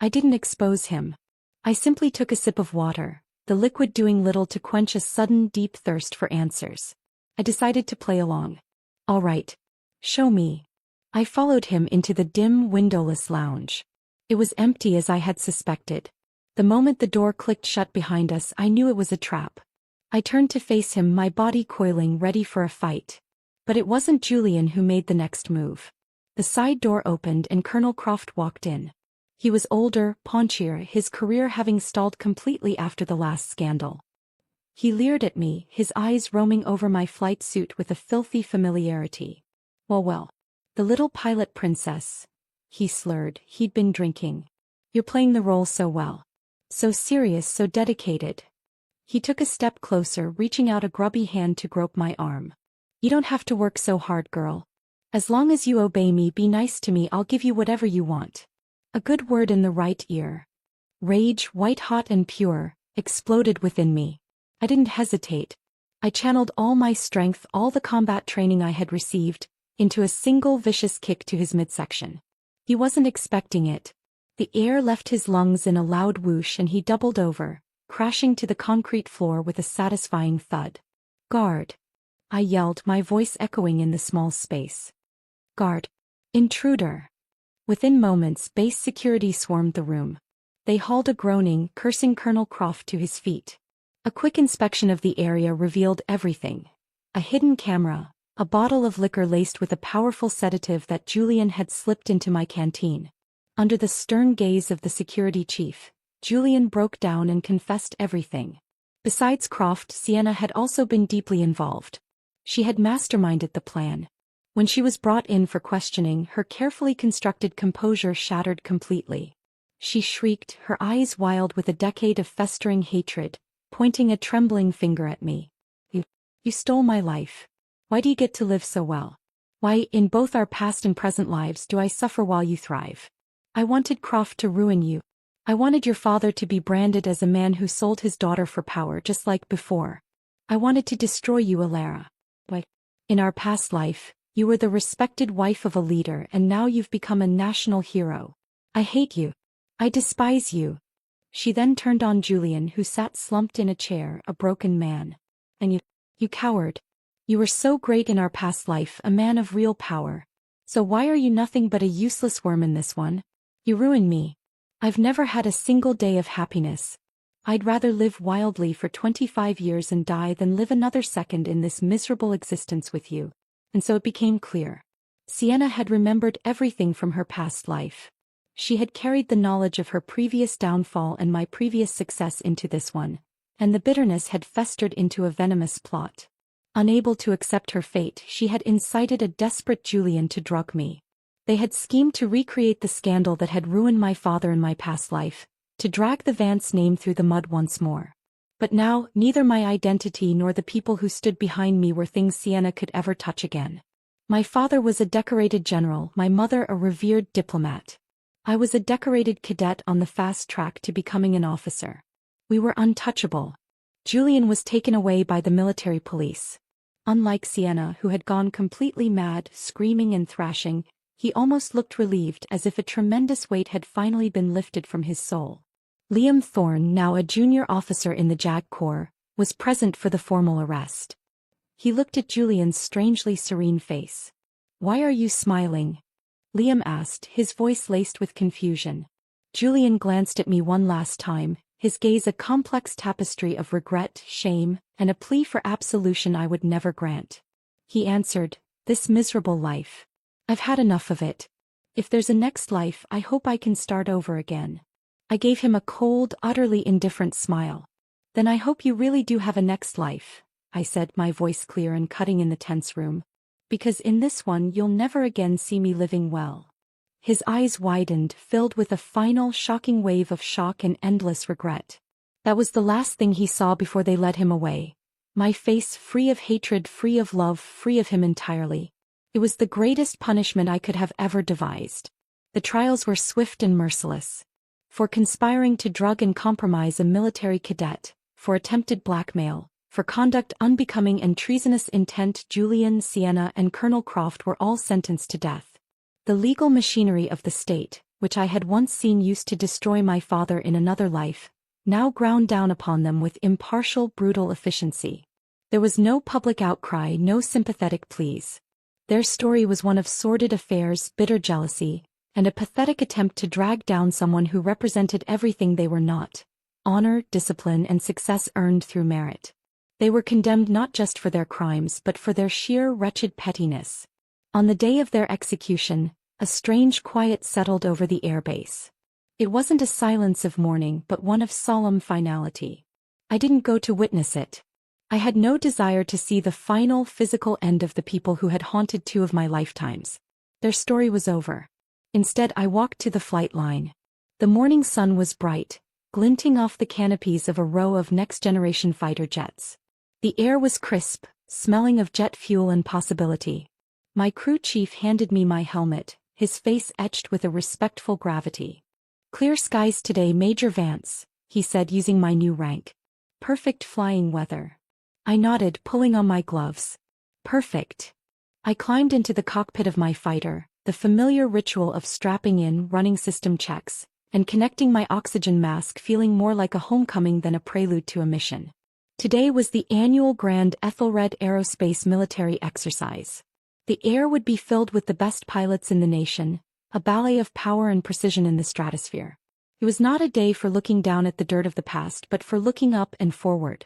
I didn't expose him. I simply took a sip of water, the liquid doing little to quench a sudden deep thirst for answers. I decided to play along. All right. Show me. I followed him into the dim, windowless lounge. It was empty as I had suspected. The moment the door clicked shut behind us, I knew it was a trap. I turned to face him, my body coiling, ready for a fight. But it wasn't Julian who made the next move. The side door opened and Colonel Croft walked in. He was older, paunchier, his career having stalled completely after the last scandal. He leered at me, his eyes roaming over my flight suit with a filthy familiarity. Well. The little pilot princess. He slurred. He'd been drinking. You're playing the role so well. So serious, so dedicated. He took a step closer, reaching out a grubby hand to grope my arm. You don't have to work so hard, girl. As long as you obey me, be nice to me, I'll give you whatever you want. A good word in the right ear. Rage, white-hot and pure, exploded within me. I didn't hesitate. I channeled all my strength, all the combat training I had received, into a single vicious kick to his midsection. He wasn't expecting it. The air left his lungs in a loud whoosh and he doubled over, crashing to the concrete floor with a satisfying thud. Guard! I yelled, my voice echoing in the small space. Guard! Intruder! Within moments, base security swarmed the room. They hauled a groaning, cursing Colonel Croft to his feet. A quick inspection of the area revealed everything. A hidden camera, a bottle of liquor laced with a powerful sedative that Julian had slipped into my canteen. Under the stern gaze of the security chief, Julian broke down and confessed everything. Besides Croft, Sienna had also been deeply involved. She had masterminded the plan. When she was brought in for questioning, her carefully constructed composure shattered completely. She shrieked, her eyes wild with a decade of festering hatred, pointing a trembling finger at me. You stole my life. Why do you get to live so well? Why, in both our past and present lives, do I suffer while you thrive? I wanted Croft to ruin you. I wanted your father to be branded as a man who sold his daughter for power just like before. I wanted to destroy you, Alara. But in our past life, you were the respected wife of a leader and now you've become a national hero. I hate you. I despise you. She then turned on Julian, who sat slumped in a chair, a broken man. And you coward. You were so great in our past life, a man of real power. So why are you nothing but a useless worm in this one? You ruin me. I've never had a single day of happiness. I'd rather live wildly for 25 years and die than live another second in this miserable existence with you. And so it became clear. Sienna had remembered everything from her past life. She had carried the knowledge of her previous downfall and my previous success into this one, and the bitterness had festered into a venomous plot. Unable to accept her fate, she had incited a desperate Julian to drug me. They had schemed to recreate the scandal that had ruined my father in my past life, to drag the Vance name through the mud once more. But now, neither my identity nor the people who stood behind me were things Sienna could ever touch again. My father was a decorated general, my mother a revered diplomat. I was a decorated cadet on the fast track to becoming an officer. We were untouchable. Julian was taken away by the military police. Unlike Sienna, who had gone completely mad, screaming and thrashing, he almost looked relieved, as if a tremendous weight had finally been lifted from his soul. Liam Thorne, now a junior officer in the JAG Corps, was present for the formal arrest. He looked at Julian's strangely serene face. "Why are you smiling?" Liam asked, his voice laced with confusion. Julian glanced at me one last time, his gaze a complex tapestry of regret, shame, and a plea for absolution I would never grant. He answered, "This miserable life. I've had enough of it. If there's a next life, I hope I can start over again." I gave him a cold, utterly indifferent smile. "Then I hope you really do have a next life," I said, my voice clear and cutting in the tense room. "Because in this one you'll never again see me living well." His eyes widened, filled with a final, shocking wave of shock and endless regret. That was the last thing he saw before they led him away. My face free of hatred, free of love, free of him entirely. It was the greatest punishment I could have ever devised. The trials were swift and merciless. For conspiring to drug and compromise a military cadet, for attempted blackmail, for conduct unbecoming and treasonous intent, Julian, Sienna, and Colonel Croft were all sentenced to death. The legal machinery of the state, which I had once seen used to destroy my father in another life, now ground down upon them with impartial, brutal efficiency. There was no public outcry, no sympathetic pleas. Their story was one of sordid affairs, bitter jealousy, and a pathetic attempt to drag down someone who represented everything they were not: honor, discipline, and success earned through merit. They were condemned not just for their crimes but for their sheer wretched pettiness. On the day of their execution, a strange quiet settled over the airbase. It wasn't a silence of mourning but one of solemn finality. I didn't go to witness it. I had no desire to see the final physical end of the people who had haunted two of my lifetimes. Their story was over. Instead, I walked to the flight line. The morning sun was bright, glinting off the canopies of a row of next-generation fighter jets. The air was crisp, smelling of jet fuel and possibility. My crew chief handed me my helmet, his face etched with a respectful gravity. "Clear skies today, Major Vance," he said using my new rank. "Perfect flying weather." I nodded, pulling on my gloves. Perfect. I climbed into the cockpit of my fighter, the familiar ritual of strapping in, running system checks, and connecting my oxygen mask feeling more like a homecoming than a prelude to a mission. Today was the annual Grand Ethelred Aerospace Military Exercise. The air would be filled with the best pilots in the nation, a ballet of power and precision in the stratosphere. It was not a day for looking down at the dirt of the past but for looking up and forward.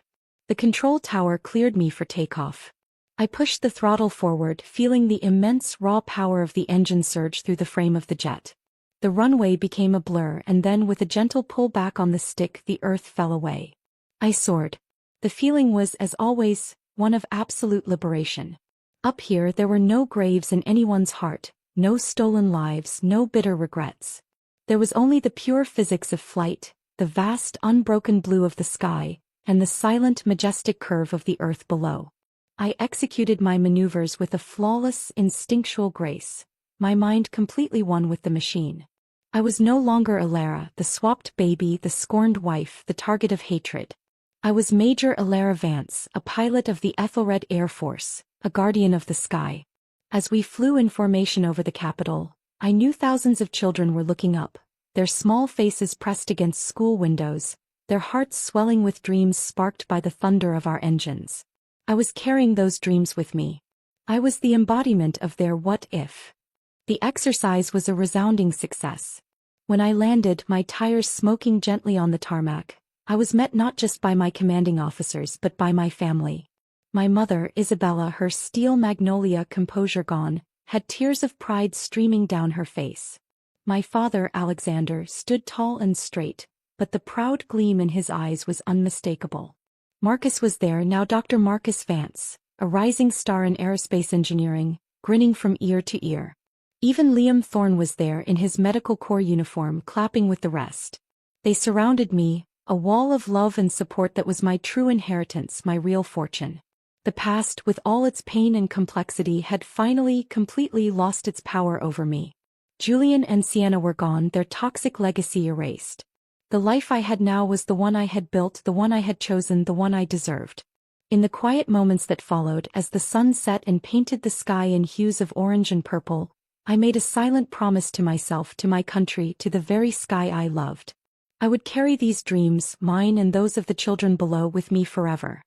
The control tower cleared me for takeoff. I pushed the throttle forward, feeling the immense raw power of the engine surge through the frame of the jet. The runway became a blur, and then with a gentle pull back on the stick the earth fell away. I soared. The feeling was, as always, one of absolute liberation. Up here there were no graves in anyone's heart, no stolen lives, no bitter regrets. There was only the pure physics of flight, the vast unbroken blue of the sky, and the silent majestic curve of the earth below. I executed my maneuvers with a flawless, instinctual grace, my mind completely one with the machine. I was no longer Alara, the swapped baby, the scorned wife, the target of hatred. I was Major Alara Vance, a pilot of the Ethelred Air Force, a guardian of the sky. As we flew in formation over the capital, I knew thousands of children were looking up, their small faces pressed against school windows, their hearts swelling with dreams sparked by the thunder of our engines. I was carrying those dreams with me. I was the embodiment of their what if. The exercise was a resounding success. When I landed, my tires smoking gently on the tarmac, I was met not just by my commanding officers but by my family. My mother, Isabella, her steel magnolia composure gone, had tears of pride streaming down her face. My father, Alexander, stood tall and straight, but the proud gleam in his eyes was unmistakable. Marcus was there now, Dr. Marcus Vance, a rising star in aerospace engineering, grinning from ear to ear. Even Liam Thorne was there in his medical corps uniform, clapping with the rest. They surrounded me, a wall of love and support that was my true inheritance, my real fortune. The past, with all its pain and complexity, had finally, completely lost its power over me. Julian and Sienna were gone, their toxic legacy erased. The life I had now was the one I had built, the one I had chosen, the one I deserved. In the quiet moments that followed, as the sun set and painted the sky in hues of orange and purple, I made a silent promise to myself, to my country, to the very sky I loved. I would carry these dreams, mine and those of the children below, with me forever.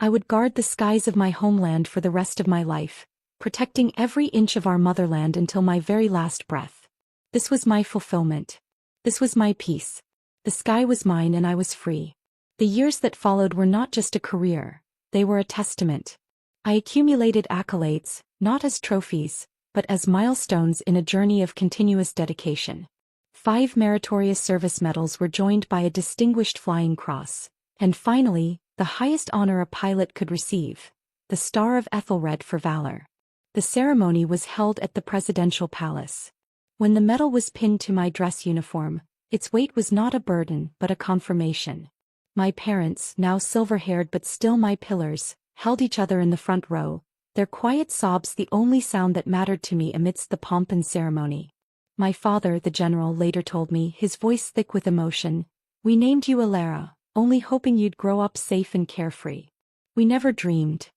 I would guard the skies of my homeland for the rest of my life, protecting every inch of our motherland until my very last breath. This was my fulfillment. This was my peace. The sky was mine and I was free. The years that followed were not just a career, they were a testament. I accumulated accolades, not as trophies, but as milestones in a journey of continuous dedication. 5 meritorious service medals were joined by a distinguished flying cross, and finally, the highest honor a pilot could receive, the Star of Ethelred for valor. The ceremony was held at the Presidential Palace. When the medal was pinned to my dress uniform, its weight was not a burden but a confirmation. My parents, now silver-haired but still my pillars, held each other in the front row, their quiet sobs the only sound that mattered to me amidst the pomp and ceremony. My father, the general, later told me, his voice thick with emotion, "We named you Alara, only hoping you'd grow up safe and carefree. We never dreamed."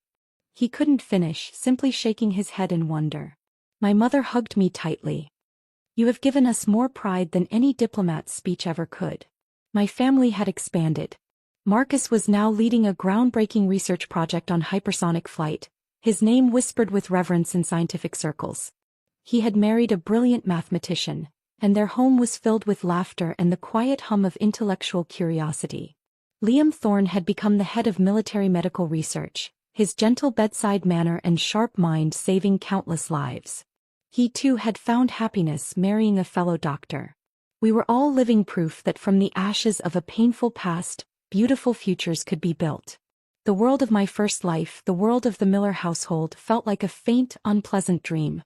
He couldn't finish, simply shaking his head in wonder. My mother hugged me tightly. "You have given us more pride than any diplomat's speech ever could." My family had expanded. Marcus was now leading a groundbreaking research project on hypersonic flight, his name whispered with reverence in scientific circles. He had married a brilliant mathematician, and their home was filled with laughter and the quiet hum of intellectual curiosity. Liam Thorne had become the head of military medical research, his gentle bedside manner and sharp mind saving countless lives. He too had found happiness marrying a fellow doctor. We were all living proof that from the ashes of a painful past, beautiful futures could be built. The world of my first life, the world of the Miller household, felt like a faint, unpleasant dream.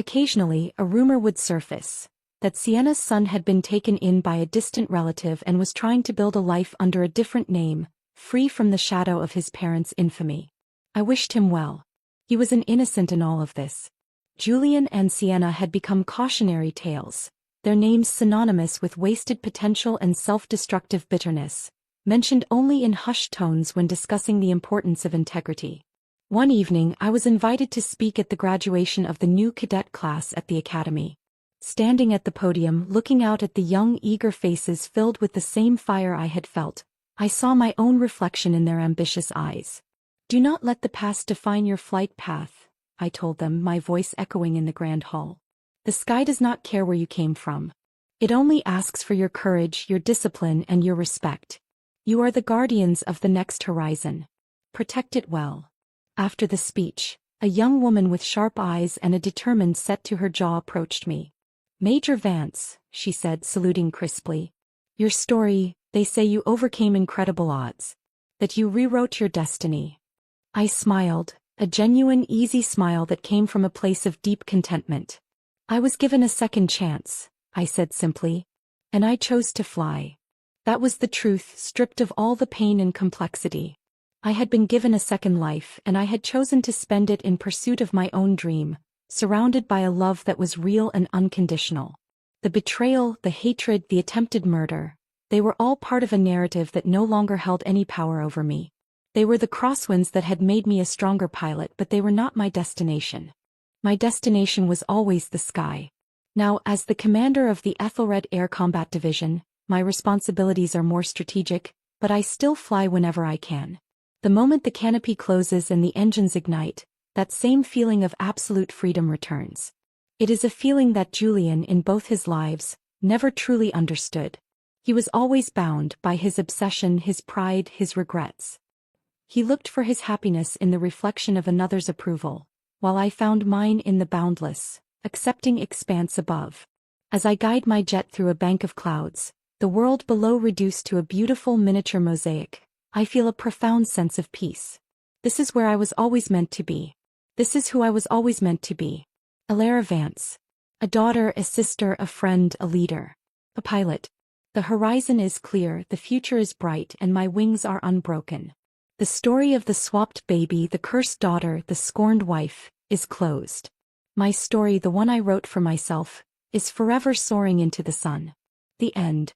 Occasionally, a rumor would surface that Sienna's son had been taken in by a distant relative and was trying to build a life under a different name, free from the shadow of his parents' infamy. I wished him well. He was an innocent in all of this. Julian and Sienna had become cautionary tales, their names synonymous with wasted potential and self-destructive bitterness, mentioned only in hushed tones when discussing the importance of integrity. One evening I was invited to speak at the graduation of the new cadet class at the academy. Standing at the podium looking out at the young eager faces filled with the same fire I had felt, I saw my own reflection in their ambitious eyes. "Do not let the past define your flight path," I told them, my voice echoing in the grand hall. "The sky does not care where you came from. It only asks for your courage, your discipline, and your respect. You are the guardians of the next horizon. Protect it well." After the speech, a young woman with sharp eyes and a determined set to her jaw approached me. "Major Vance," she said, saluting crisply. "Your story, they say you overcame incredible odds. That you rewrote your destiny." I smiled, a genuine, easy smile that came from a place of deep contentment. "I was given a second chance," I said simply. "And I chose to fly." That was the truth, stripped of all the pain and complexity. I had been given a second life, and I had chosen to spend it in pursuit of my own dream, surrounded by a love that was real and unconditional. The betrayal, the hatred, the attempted murder, they were all part of a narrative that no longer held any power over me. They were the crosswinds that had made me a stronger pilot, but they were not my destination. My destination was always the sky. Now, as the commander of the Ethelred Air Combat Division, my responsibilities are more strategic, but I still fly whenever I can. The moment the canopy closes and the engines ignite, that same feeling of absolute freedom returns. It is a feeling that Julian, in both his lives, never truly understood. He was always bound by his obsession, his pride, his regrets. He looked for his happiness in the reflection of another's approval, while I found mine in the boundless, accepting expanse above. As I guide my jet through a bank of clouds, the world below reduced to a beautiful miniature mosaic, I feel a profound sense of peace. This is where I was always meant to be. This is who I was always meant to be. Alara Vance. A daughter, a sister, a friend, a leader. A pilot. The horizon is clear, the future is bright, and my wings are unbroken. The story of the swapped baby, the cursed daughter, the scorned wife, is closed. My story, the one I wrote for myself, is forever soaring into the sun. The end.